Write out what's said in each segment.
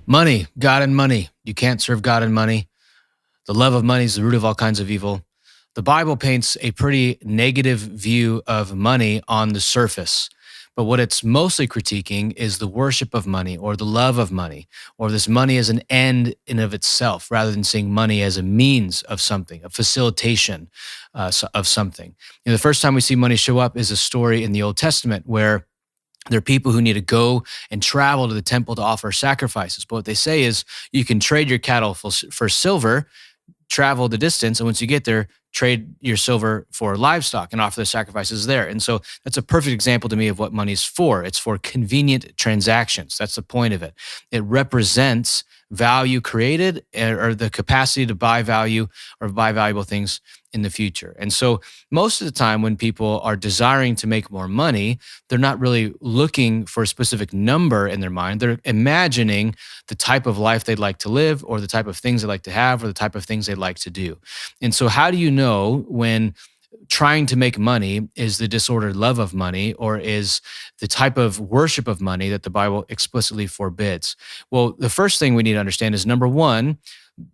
Money, God and money. You can't serve God and money. The love of money is the root of all kinds of evil. The Bible paints a pretty negative view of money on the surface. But what it's mostly critiquing is the worship of money or the love of money, or this money as an end in of itself, rather than seeing money as a means of something, a facilitation of something. The first time we see money show up is a story in the Old Testament where there are people who need to go and travel to the temple to offer sacrifices. But what they say is you can trade your cattle for silver, travel the distance, and once you get there, trade your silver for livestock and offer the sacrifices there. And so that's a perfect example to me of what money's for. It's for convenient transactions. That's the point of it. It represents value created or the capacity to buy value or buy valuable things in the future. And so most of the time when people are desiring to make more money, they're not really looking for a specific number in their mind. They're imagining the type of life they'd like to live, or the type of things they'd like to have, or the type of things they'd like to do. And so how do you know when trying to make money is the disordered love of money, or is the type of worship of money that the Bible explicitly forbids? Well, the first thing we need to understand is, number one,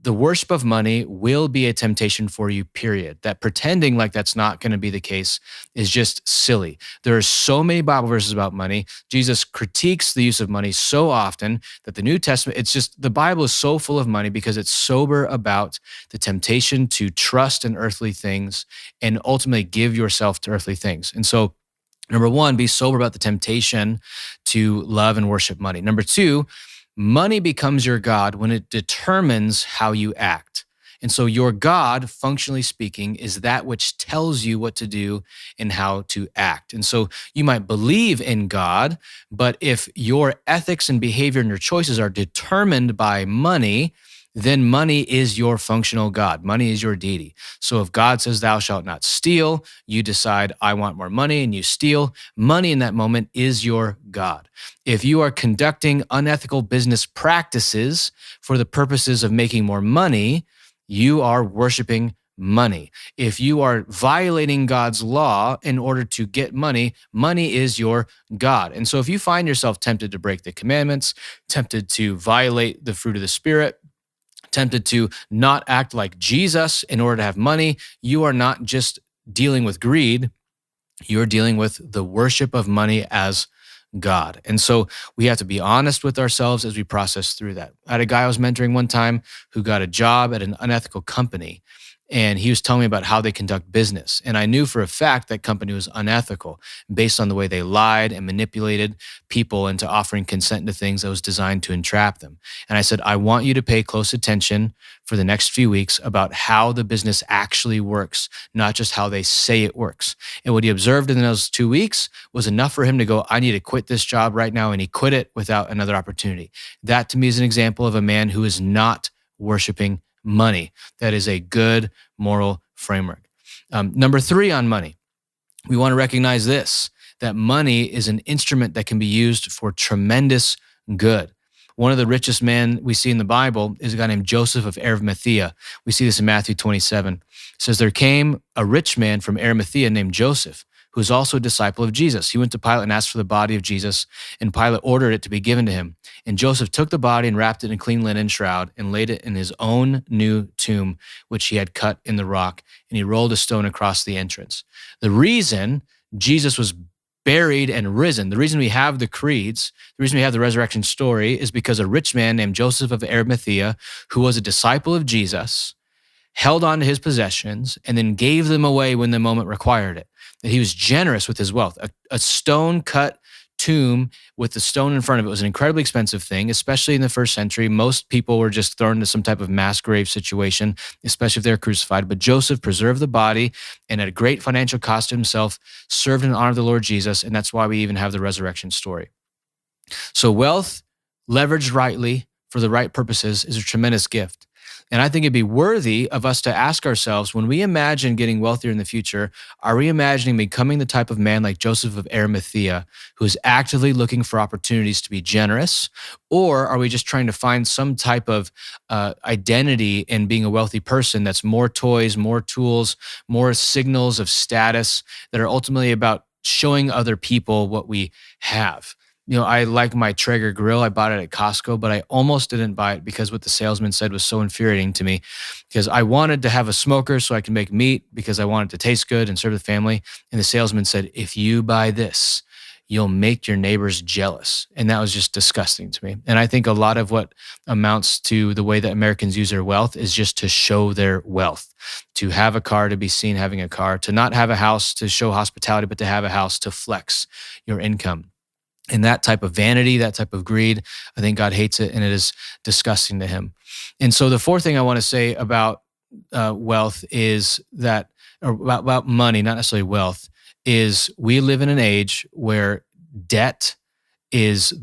the worship of money will be a temptation for you, period. That pretending like that's not going to be the case is just silly. There are so many Bible verses about money. Jesus critiques the use of money so often that the New Testament, it's just, the Bible is so full of money because it's sober about the temptation to trust in earthly things and ultimately give yourself to earthly things. And so, number one, be sober about the temptation to love and worship money. Number two, money becomes your God when it determines how you act. And so your God, functionally speaking, is that which tells you what to do and how to act. And so you might believe in God, but if your ethics and behavior and your choices are determined by money, then money is your functional God. Money is your deity. So if God says, thou shalt not steal, you decide, I want more money, and you steal. Money in that moment is your God. If you are conducting unethical business practices for the purposes of making more money, you are worshiping money. If you are violating God's law in order to get money, money is your God. And so if you find yourself tempted to break the commandments, tempted to violate the fruit of the Spirit, tempted to not act like Jesus in order to have money, you are not just dealing with greed, you're dealing with the worship of money as God. And so we have to be honest with ourselves as we process through that. I had a guy I was mentoring one time who got a job at an unethical company, and he was telling me about how they conduct business. And I knew for a fact that company was unethical based on the way they lied and manipulated people into offering consent to things that was designed to entrap them. And I said, I want you to pay close attention for the next few weeks about how the business actually works, not just how they say it works. And what he observed in those 2 weeks was enough for him to go, I need to quit this job right now. And he quit it without another opportunity. That to me is an example of a man who is not worshiping money. That is a good moral framework. Number three on money, we want to recognize this, that money is an instrument that can be used for tremendous good. One of the richest men we see in the Bible is a guy named Joseph of Arimathea. We see this in Matthew 27. It says, there came a rich man from Arimathea named Joseph, who was also a disciple of Jesus. He went to Pilate and asked for the body of Jesus, and Pilate ordered it to be given to him. And Joseph took the body and wrapped it in a clean linen shroud and laid it in his own new tomb, which he had cut in the rock, and he rolled a stone across the entrance. The reason Jesus was buried and risen, the reason we have the creeds, the reason we have the resurrection story is because a rich man named Joseph of Arimathea, who was a disciple of Jesus, held on to his possessions and then gave them away when the moment required it. That he was generous with his wealth. A stone-cut tomb with the stone in front of it was an incredibly expensive thing, especially in the first century. Most people were just thrown into some type of mass grave situation, especially if they were crucified. But Joseph preserved the body and at a great financial cost to himself, served in honor of the Lord Jesus, and that's why we even have the resurrection story. So wealth, leveraged rightly for the right purposes, is a tremendous gift. And I think it'd be worthy of us to ask ourselves, when we imagine getting wealthier in the future, are we imagining becoming the type of man like Joseph of Arimathea, who is actively looking for opportunities to be generous? Or are we just trying to find some type of identity in being a wealthy person that's more toys, more tools, more signals of status that are ultimately about showing other people what we have? I like my Traeger grill. I bought it at Costco, but I almost didn't buy it because what the salesman said was so infuriating to me because I wanted to have a smoker so I can make meat because I wanted to taste good and serve the family. And the salesman said, if you buy this, you'll make your neighbors jealous. And that was just disgusting to me. And I think a lot of what amounts to the way that Americans use their wealth is just to show their wealth, to have a car, to be seen having a car, to not have a house to show hospitality, but to have a house to flex your income. And that type of vanity, that type of greed, I think God hates it and it is disgusting to him. And so the fourth thing I want to say about wealth is that, or about money, not necessarily wealth, is we live in an age where debt is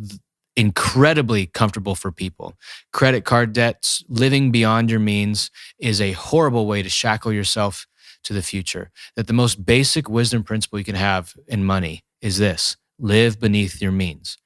incredibly comfortable for people. Credit card debts, living beyond your means is a horrible way to shackle yourself to the future. That the most basic wisdom principle you can have in money is this: live beneath your means.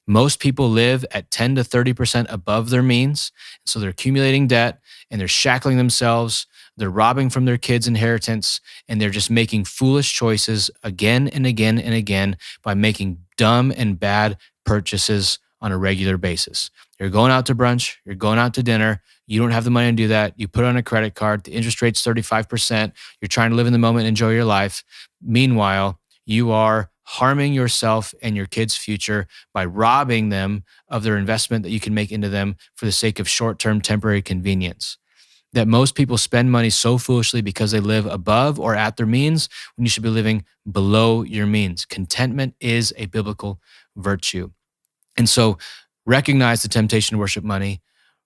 Most people live at 10 to 30% above their means. So they're accumulating debt and they're shackling themselves. They're robbing from their kids' inheritance and they're just making foolish choices again and again and again by making dumb and bad purchases on a regular basis. You're going out to brunch, you're going out to dinner, you don't have the money to do that. You put it on a credit card, the interest rate's 35%. You're trying to live in the moment and enjoy your life. Meanwhile, you are harming yourself and your kids' future by robbing them of their investment that you can make into them for the sake of short-term temporary convenience. That most people spend money so foolishly because they live above or at their means when you should be living below your means. Contentment is a biblical virtue. And so recognize the temptation to worship money,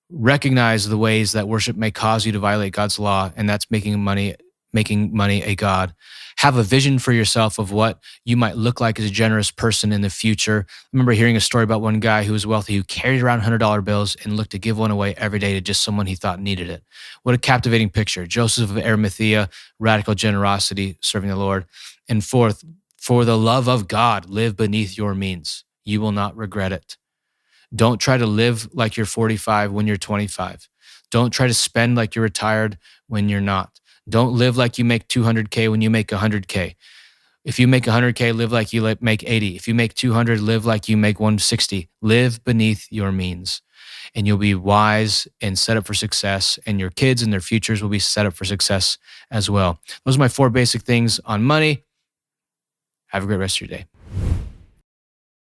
recognize the ways that worship may cause you to violate God's law, and that's making money a god. Have a vision for yourself of what you might look like as a generous person in the future. I remember hearing a story about one guy who was wealthy who carried around $100 bills and looked to give one away every day to just someone he thought needed it. What a captivating picture. Joseph of Arimathea, radical generosity, serving the Lord. And fourth, for the love of God, live beneath your means. You will not regret it. Don't try to live like you're 45 when you're 25. Don't try to spend like you're retired when you're not. Don't live like you make 200K when you make 100K. If you make 100K, live like you make 80. If you make 200, live like you make 160. Live beneath your means, and you'll be wise and set up for success, and your kids and their futures will be set up for success as well. Those are my 4 basic things on money. Have a great rest of your day.